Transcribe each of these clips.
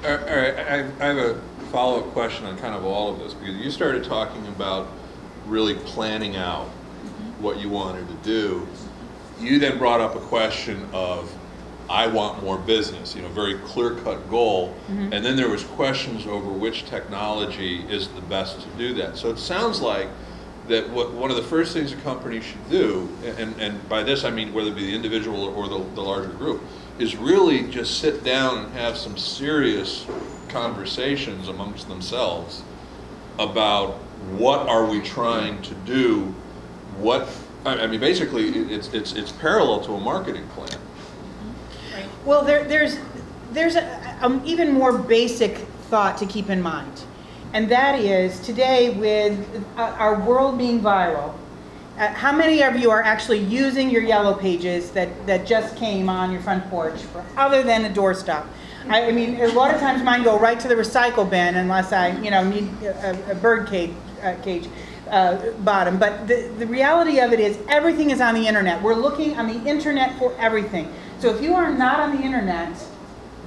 All right, I have a follow-up question on kind of all of this, because you started talking about really planning out what you wanted to do. You then brought up a question of, I want more business, you know, very clear-cut goal, and then there was questions over which technology is the best to do that. So it sounds like that one of the first things a company should do, and by this I mean whether it be the individual or the larger group, is really just sit down and have some serious conversations amongst themselves about what are we trying to do. What I mean, basically, it's parallel to a marketing plan. Right. Well, there's an even more basic thought to keep in mind, and that is today with our world being viral. How many of you are actually using your yellow pages that just came on your front porch, other than a doorstop? I mean, a lot of times mine go right to the recycle bin unless I, you know, need a bird cage bottom. But the reality of it is everything is on the internet. We're looking on the internet for everything. So if you are not on the internet,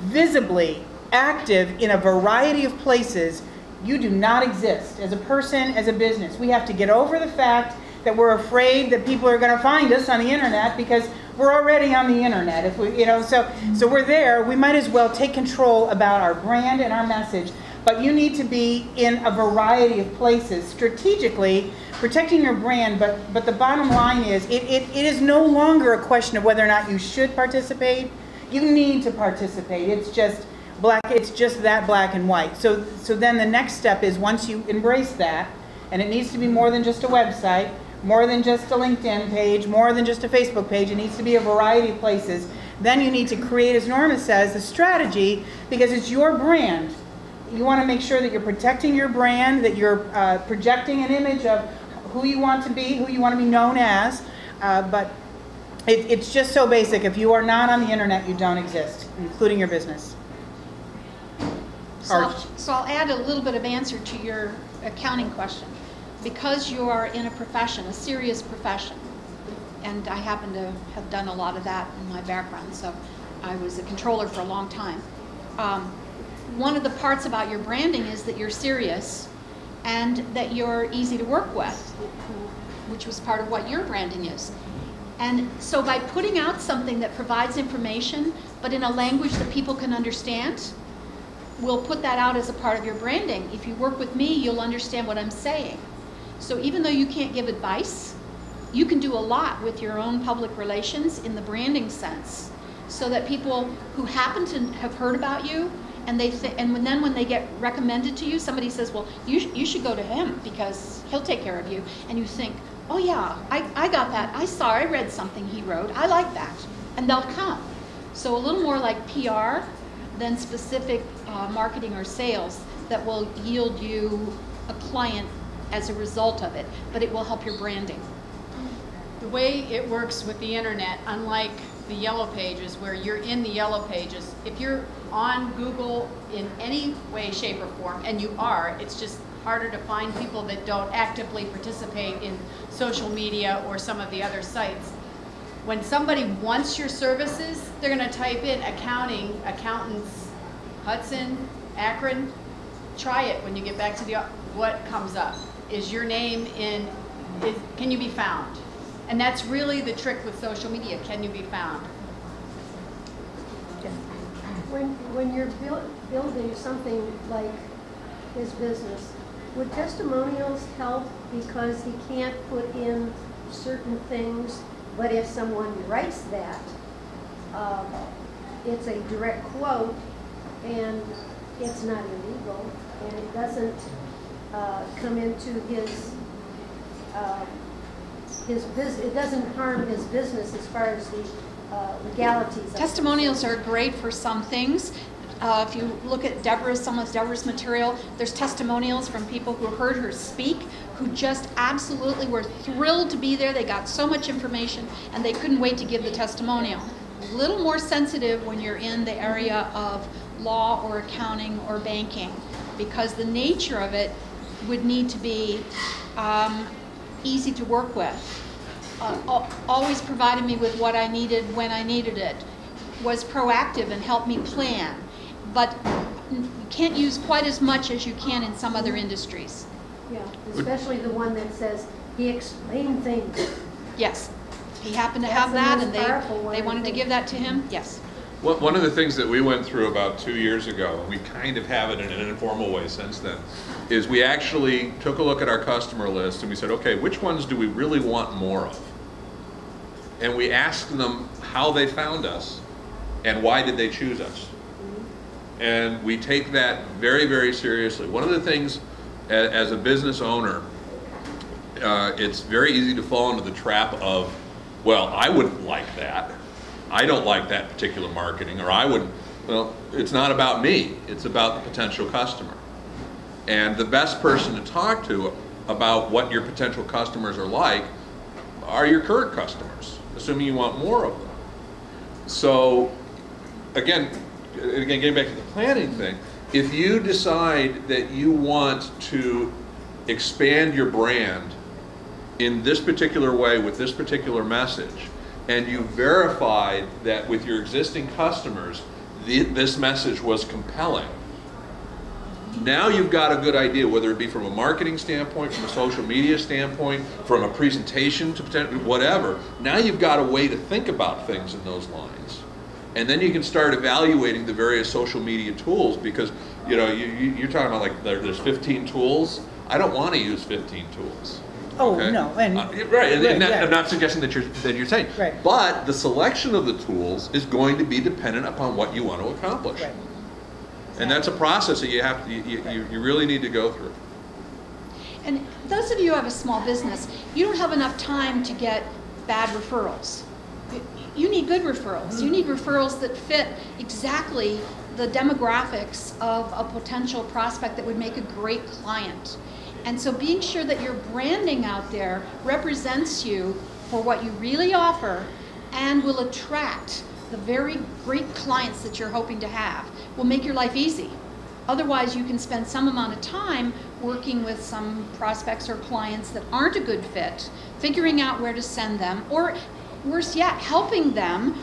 visibly active in a variety of places, you do not exist as a person, as a business. We have to get over the fact that we're afraid that people are going to find us on the internet because we're already on the internet. If we, you know, so we're there. We might as well take control about our brand and our message. But you need to be in a variety of places, strategically protecting your brand. But the bottom line is, it is no longer a question of whether or not you should participate. You need to participate. It's just black. It's just that black and white. So then the next step is, once you embrace that, and it needs to be more than just a website, more than just a LinkedIn page, more than just a Facebook page. It needs to be a variety of places. Then you need to create, as Norma says, a strategy, because it's your brand. You want to make sure that you're protecting your brand, that you're projecting an image of who you want to be, who you want to be known as. But it's just so basic. If you are not on the internet, you don't exist, including your business. So I'll add a little bit of answer to your accounting question. Because you are in a profession, a serious profession, and I happen to have done a lot of that in my background, so I was a controller for a long time. One of the parts about your branding is that you're serious and that you're easy to work with, which was part of what your branding is. And so by putting out something that provides information, but in a language that people can understand, we'll put that out as a part of your branding. If you work with me, you'll understand what I'm saying. So even though you can't give advice, you can do a lot with your own public relations in the branding sense, so that people who happen to have heard about you, and then when they get recommended to you, somebody says, well, you should go to him because he'll take care of you. And you think, oh yeah, I got that. I read something he wrote. I like that. And they'll come. So a little more like PR than specific marketing or sales that will yield you a client as a result of it, but it will help your branding. The way it works with the internet, unlike the yellow pages where you're in the yellow pages, if you're on Google in any way, shape, or form, and you are, it's just harder to find people that don't actively participate in social media or some of the other sites. When somebody wants your services, they're going to type in accounting, accountants, Hudson, Akron. Try it when you get back to the, what comes up? Is your name in, can you be found? And that's really the trick with social media, can you be found? When you're building something like his business, would testimonials help because he can't put in certain things, but if someone writes that, it's a direct quote and it's not illegal and it doesn't come into his business, it doesn't harm his business as far as the legalities. Testimonials are great for some things. If you look at some of Deborah's material, there's testimonials from people who heard her speak, who just absolutely were thrilled to be there. They got so much information and they couldn't wait to give the testimonial. A little more sensitive when you're in the area of law or accounting or banking, because the nature of it would need to be easy to work with. Always provided me with what I needed when I needed it, was proactive and helped me plan. But can't use quite as much as you can in some other industries. Yeah, especially the one that says, he explained things. Yes, he happened to That's have the that, most and powerful one, they I wanted to think. give that to him. Yes. One of the things that we went through about 2 years ago, and we kind of have it in an informal way since then, is we actually took a look at our customer list and we said, okay, which ones do we really want more of? And we asked them how they found us and why did they choose us. And we take that very, very seriously. One of the things as a business owner, it's very easy to fall into the trap of, well, I wouldn't like that. I don't like that particular marketing, or I wouldn't. Well, it's not about me. It's about the potential customer. And the best person to talk to about what your potential customers are like are your current customers, assuming you want more of them. So, again, getting back to the planning thing, if you decide that you want to expand your brand in this particular way with this particular message, and you verified that with your existing customers, this message was compelling, now you've got a good idea, whether it be from a marketing standpoint, from a social media standpoint, from a presentation to potentially whatever. Now you've got a way to think about things in those lines. And then you can start evaluating the various social media tools, because you're talking about like there's 15 tools. I don't want to use 15 tools. Oh, Okay? no, and Right, and yeah. I'm not suggesting that you're saying. Right. But the selection of the tools is going to be dependent upon what you want to accomplish. Right. And that's a process that you really need to go through. And those of you who have a small business, you don't have enough time to get bad referrals. You need good referrals. You need referrals that fit exactly the demographics of a potential prospect that would make a great client. And so being sure that your branding out there represents you for what you really offer and will attract the very great clients that you're hoping to have will make your life easy. Otherwise, you can spend some amount of time working with some prospects or clients that aren't a good fit, figuring out where to send them, or worse yet, helping them,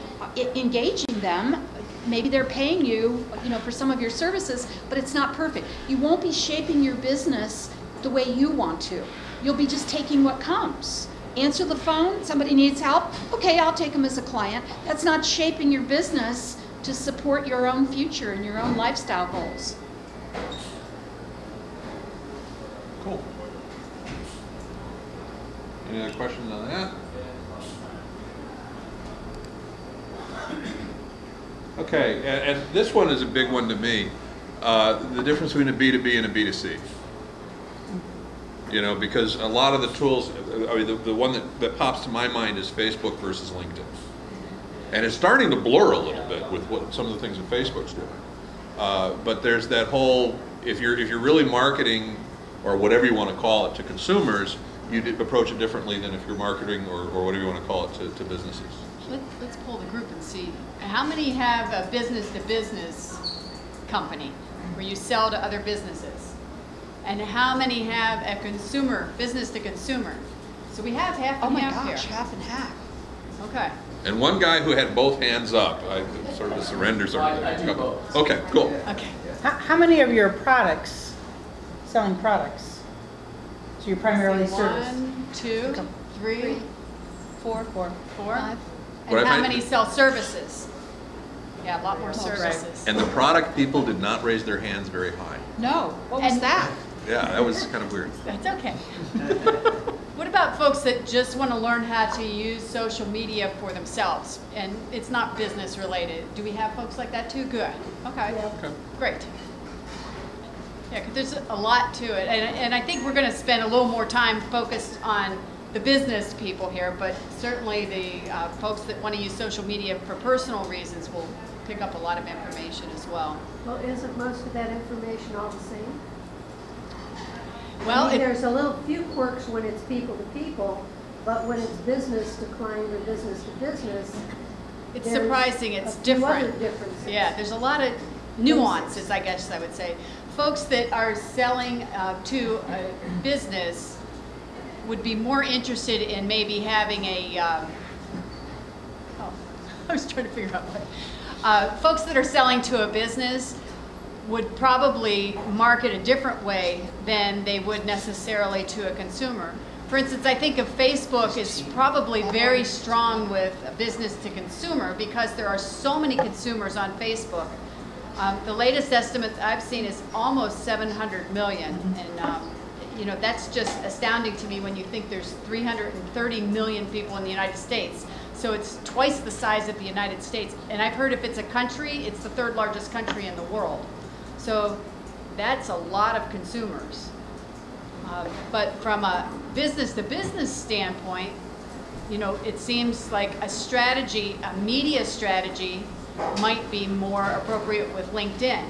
engaging them. Maybe they're paying you, for some of your services, but it's not perfect. You won't be shaping your business the way you want to. You'll be just taking what comes. Answer the phone, somebody needs help, okay, I'll take them as a client. That's not shaping your business to support your own future and your own lifestyle goals. Cool. Any other questions on that? Okay, and this one is a big one to me. The difference between a B2B and a B2C. Because a lot of the tools, the one that pops to my mind is Facebook versus LinkedIn. And it's starting to blur a little bit with what some of the things that Facebook's doing. But there's that whole, if you're really marketing, or whatever you want to call it, to consumers, you approach it differently than if you're marketing, or whatever you want to call it, to businesses. Let's pull the group and see. How many have a business-to-business company where you sell to other businesses? And how many have a consumer, business-to-consumer? So we have half and half here. Oh my gosh, half and half. Okay. And one guy who had both hands up, sort of a surrender sort of I thing. do both. Okay, cool. Okay. How many of your products, selling products? So you're primarily service? 1, 2, 3, 4, 4. Five. What And I how find- many sell services? Yeah, a lot more right. services. And the product people did not raise their hands very high. No, what was And- that? Yeah, that was kind of weird. That's okay. What about folks that just want to learn how to use social media for themselves and it's not business related? Do we have folks like that too? Good. Okay. Yeah. Okay. Great. Yeah, because there's a lot to it. And I think we're going to spend a little more time focused on the business people here, but certainly the folks that want to use social media for personal reasons will pick up a lot of information as well. Well, isn't most of that information all the same? Well, There's a little few quirks when it's people to people, but when it's business to client or business to business, it's there's surprising. It's a few different. other differences. Yeah, there's a lot of nuances, I guess I would say. Folks that are selling to a business would be more interested in maybe having a, I was trying to figure out what. Folks that are selling to a business would probably market a different way than they would necessarily to a consumer. For instance, I think of Facebook is probably very strong with business to consumer because there are so many consumers on Facebook. The latest estimate I've seen is almost 700 million, and you know, that's just astounding to me when you think there's 330 million people in the United States. So it's twice the size of the United States. And I've heard if it's a country, it's the third largest country in the world. So that's a lot of consumers. But from a business-to-business standpoint, you know, it seems like a strategy, a media strategy, might be more appropriate with LinkedIn.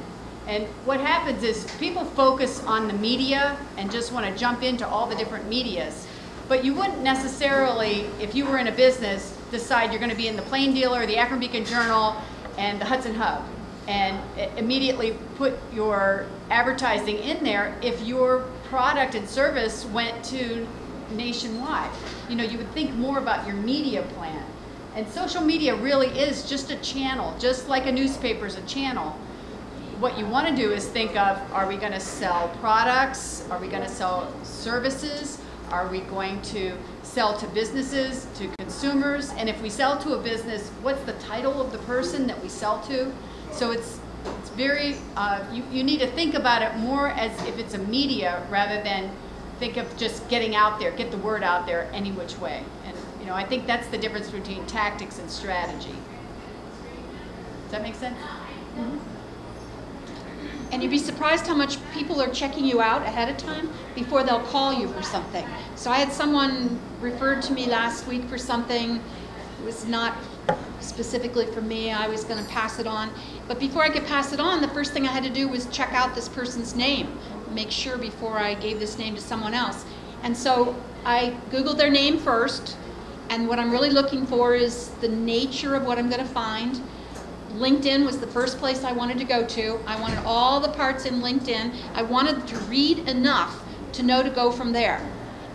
And what happens is people focus on the media and just want to jump into all the different medias. But you wouldn't necessarily, if you were in a business, decide you're going to be in the Plain Dealer, the Akron Beacon Journal, and the Hudson Hub, and immediately put your advertising in there if your product and service went to nationwide. You know, you would think more about your media plan. And social media really is just a channel, just like a newspaper is a channel. What you want to do is think of, are we going to sell products? Are we going to sell services? Are we going to sell to businesses, to consumers? And if we sell to a business, what's the title of the person that we sell to? So it's very, you need to think about it more as if it's a media rather than think of just getting out there, get the word out there any which way. And you know, I think that's the difference between tactics and strategy. Does that make sense? Mm-hmm. And you'd be surprised how much people are checking you out ahead of time before they'll call you for something. So I had someone referred to me last week for something. It was not specifically for me. I was going to pass it on. But before I could pass it on, the first thing I had to do was check out this person's name, make sure before I gave this name to someone else. And so I Googled their name first. And what I'm really looking for is the nature of what I'm going to find. LinkedIn was the first place I wanted to go to. I wanted all the parts in LinkedIn. I wanted to read enough to know to go from there.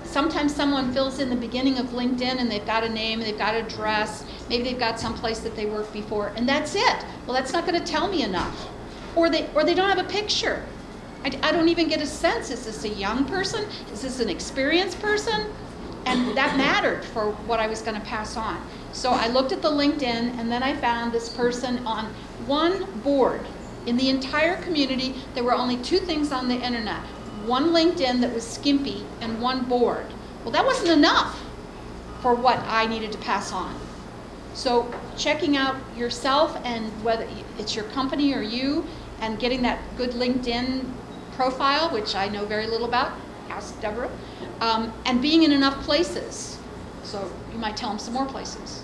Sometimes someone fills in the beginning of LinkedIn and they've got a name, they've got an address, maybe they've got some place that they worked before, and that's it. Well, that's not going to tell me enough. Or they don't have a picture. I don't even get a sense. Is this a young person? Is this an experienced person? And that mattered for what I was going to pass on. So I looked at the LinkedIn, and then I found this person on one board. In the entire community, there were only two things on the internet. One LinkedIn that was skimpy, and one board. Well, that wasn't enough for what I needed to pass on. So checking out yourself and whether it's your company or you, and getting that good LinkedIn profile, which I know very little about, ask Deborah, and being in enough places. So you might tell them some more places.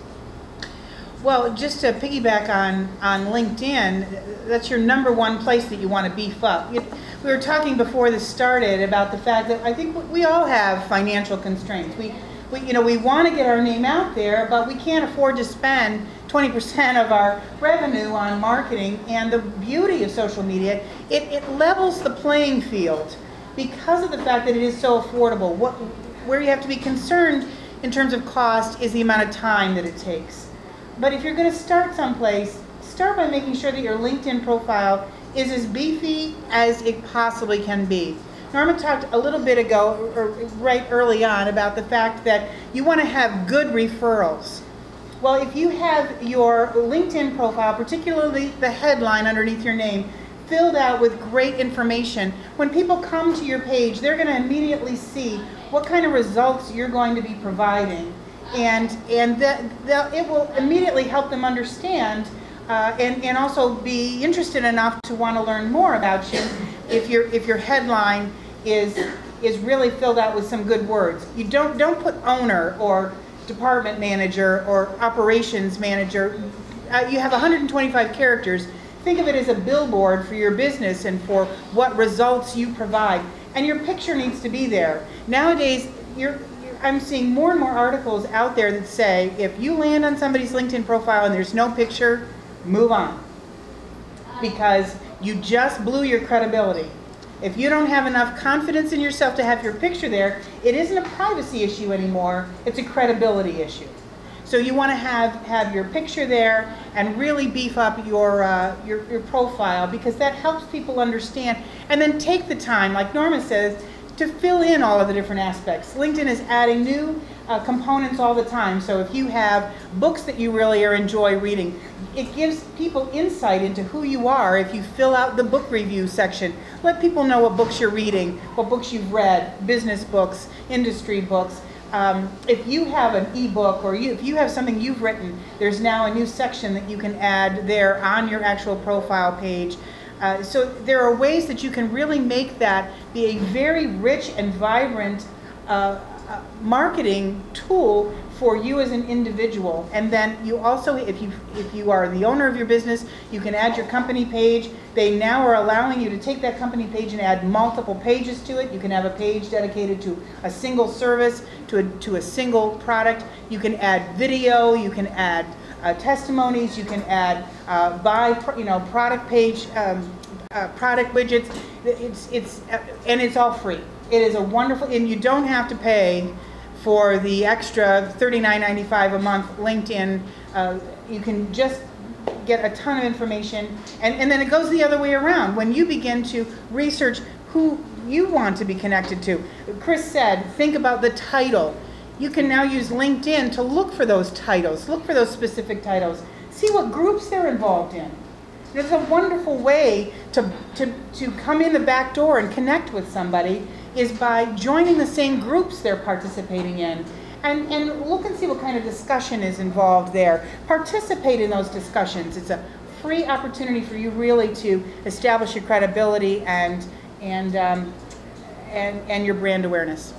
Well, just to piggyback on LinkedIn, that's your number one place that you want to beef up. We were talking before this started about the fact that I think we all have financial constraints. We want to get our name out there, but we can't afford to spend 20% of our revenue on marketing. And the beauty of social media, it levels the playing field because of the fact that it is so affordable. Where you have to be concerned in terms of cost is the amount of time that it takes. But if you're going to start someplace, start by making sure that your LinkedIn profile is as beefy as it possibly can be. Norma talked a little bit ago, or right early on, about the fact that you want to have good referrals. Well, if you have your LinkedIn profile, particularly the headline underneath your name, filled out with great information, when people come to your page, they're going to immediately see what kind of results you're going to be providing. And it will immediately help them understand and also be interested enough to want to learn more about you if your headline is really filled out with some good words. You don't put owner or department manager or operations manager. You have 125 characters. Think of it as a billboard for your business and for what results you provide. And your picture needs to be there. Nowadays, I'm seeing more and more articles out there that say, if you land on somebody's LinkedIn profile and there's no picture, move on. Because you just blew your credibility. If you don't have enough confidence in yourself to have your picture there, it isn't a privacy issue anymore, it's a credibility issue. So you want to have your picture there and really beef up your profile, because that helps people understand. And then take the time, like Norma says, to fill in all of the different aspects. LinkedIn is adding new components all the time. So if you have books that you really enjoy reading, it gives people insight into who you are. If you fill out the book review section, let people know what books you're reading, what books you've read, business books, industry books. If you have an ebook, or if you have something you've written, there's now a new section that you can add there on your actual profile page. So there are ways that you can really make that be a very rich and vibrant marketing tool for you as an individual. And then you also, if you are the owner of your business, you can add your company page. They now are allowing you to take that company page and add multiple pages to it. You can have a page dedicated to a single service, to a single product. You can add video, you can add testimonies, you can add product page, product widgets. And it's all free. It is a wonderful, and you don't have to pay for the extra $39.95 a month LinkedIn. You can just get a ton of information, and then it goes the other way around. When you begin to research who you want to be connected to, Chris said, think about the title. You can now use LinkedIn to look for those titles, look for those specific titles, see what groups they're involved in. It's a wonderful way to come in the back door and connect with somebody, is by joining the same groups they're participating in. And look and see what kind of discussion is involved there. Participate in those discussions. It's a free opportunity for you really to establish your credibility and your brand awareness.